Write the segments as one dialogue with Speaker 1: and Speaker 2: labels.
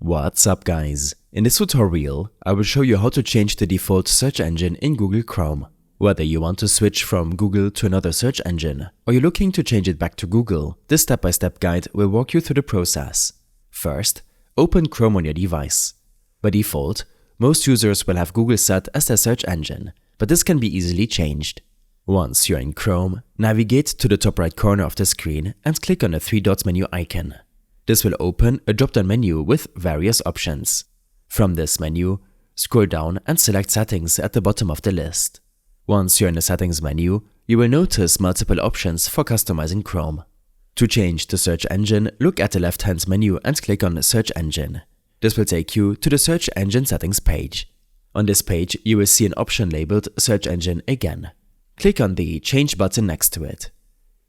Speaker 1: What's up guys? In this tutorial, I will show you how to change the default search engine in Google Chrome. Whether you want to switch from Google to another search engine or you're looking to change it back to Google, this step-by-step guide will walk you through the process. First, open Chrome on your device. By default, most users will have Google set as their search engine, but this can be easily changed. Once you're in Chrome, navigate to the top right corner of the screen and click on the three dots menu icon. This will open a drop-down menu with various options. From this menu, scroll down and select Settings at the bottom of the list. Once you're in the Settings menu, you will notice multiple options for customizing Chrome. To change the search engine, look at the left-hand menu and click on Search Engine. This will take you to the Search Engine Settings page. On this page, you will see an option labeled Search Engine again. Click on the Change button next to it.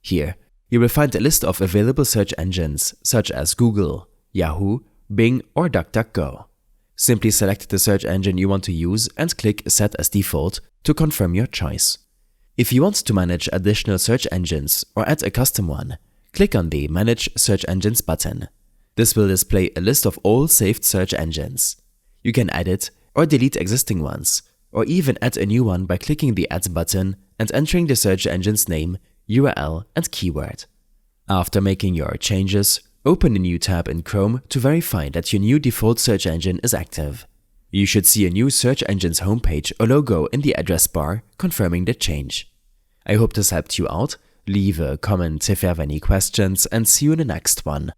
Speaker 1: Here, you will find a list of available search engines such as Google, Yahoo, Bing or DuckDuckGo. Simply select the search engine you want to use and click Set as Default to confirm your choice. If you want to manage additional search engines or add a custom one, click on the Manage Search Engines button. This will display a list of all saved search engines. You can edit or delete existing ones, or even add a new one by clicking the Add button and entering the search engine's name, URL and keyword. After making your changes, open a new tab in Chrome to verify that your new default search engine is active. You should see a new search engine's homepage or logo in the address bar confirming the change. I hope this helped you out. Leave a comment if you have any questions and see you in the next one.